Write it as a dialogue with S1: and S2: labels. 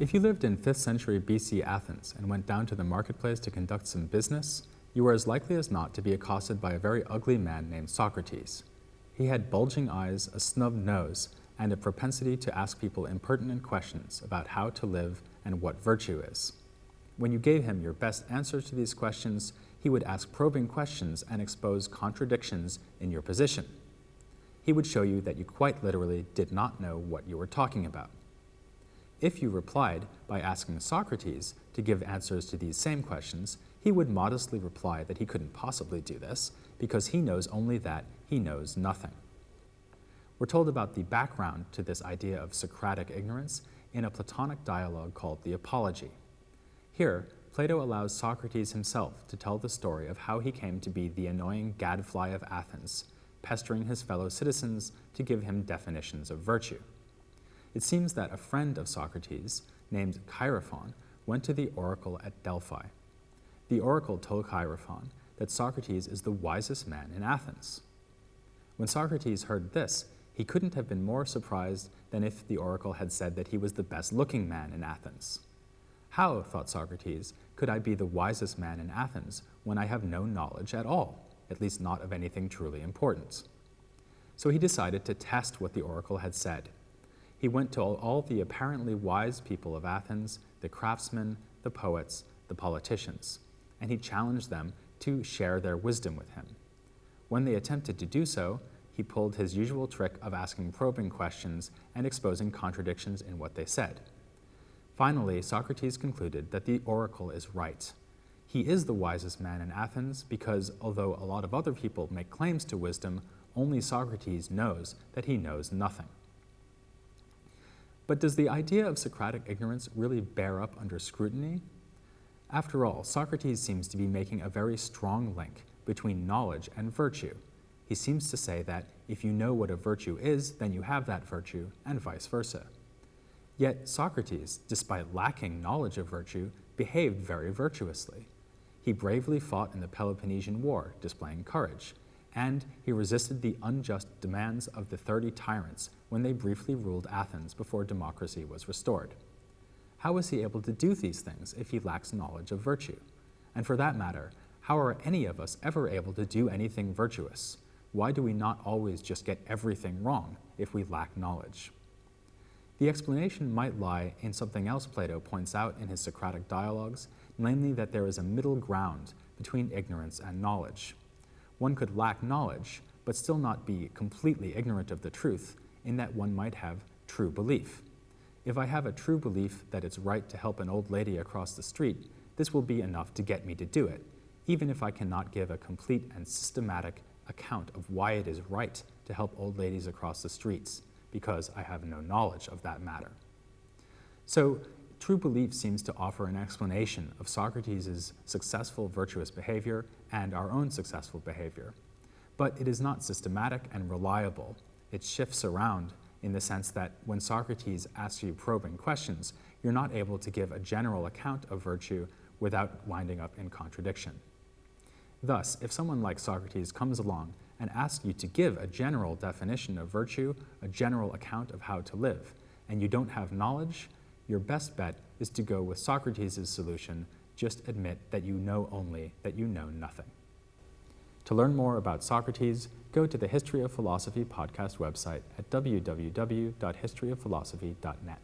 S1: If you lived in 5th century BC Athens and went down to the marketplace to conduct some business, you were as likely as not to be accosted by a very ugly man named Socrates. He had bulging eyes, a snubbed nose, and a propensity to ask people impertinent questions about how to live and what virtue is. When you gave him your best answers to these questions, he would ask probing questions and expose contradictions in your position. He would show you that you quite literally did not know what you were talking about. If you replied by asking Socrates to give answers to these same questions, he would modestly reply that he couldn't possibly do this because he knows only that he knows nothing. We're told about the background to this idea of Socratic ignorance in a Platonic dialogue called the Apology. Here, Plato allows Socrates himself to tell the story of how he came to be the annoying gadfly of Athens, pestering his fellow citizens to give him definitions of virtue. It seems that a friend of Socrates, named Chaerephon, went to the oracle at Delphi. The oracle told Chaerephon that Socrates is the wisest man in Athens. When Socrates heard this, he couldn't have been more surprised than if the oracle had said that he was the best-looking man in Athens. How, thought Socrates, could I be the wisest man in Athens when I have no knowledge at all, at least not of anything truly important? So he decided to test what the oracle had said. He went to all the apparently wise people of Athens, the craftsmen, the poets, the politicians, and he challenged them to share their wisdom with him. When they attempted to do so, he pulled his usual trick of asking probing questions and exposing contradictions in what they said. Finally, Socrates concluded that the oracle is right. He is the wisest man in Athens because, although a lot of other people make claims to wisdom, only Socrates knows that he knows nothing. But does the idea of Socratic ignorance really bear up under scrutiny? After all, Socrates seems to be making a very strong link between knowledge and virtue. He seems to say that if you know what a virtue is, then you have that virtue, and vice versa. Yet Socrates, despite lacking knowledge of virtue, behaved very virtuously. He bravely fought in the Peloponnesian War, displaying courage, and he resisted the unjust demands of the 30 tyrants when they briefly ruled Athens before democracy was restored. How was he able to do these things if he lacks knowledge of virtue? And for that matter, how are any of us ever able to do anything virtuous? Why do we not always just get everything wrong if we lack knowledge? The explanation might lie in something else Plato points out in his Socratic dialogues, namely that there is a middle ground between ignorance and knowledge. One could lack knowledge, but still not be completely ignorant of the truth, in that one might have true belief. If I have a true belief that it's right to help an old lady across the street, this will be enough to get me to do it, even if I cannot give a complete and systematic account of why it is right to help old ladies across the streets, because I have no knowledge of that matter. So, true belief seems to offer an explanation of Socrates' successful virtuous behavior and our own successful behavior. But it is not systematic and reliable. It shifts around in the sense that when Socrates asks you probing questions, you're not able to give a general account of virtue without winding up in contradiction. Thus, if someone like Socrates comes along and asks you to give a general definition of virtue, a general account of how to live, and you don't have knowledge, your best bet is to go with Socrates' solution: just admit that you know only that you know nothing. To learn more about Socrates, go to the History of Philosophy podcast website at www.historyofphilosophy.net.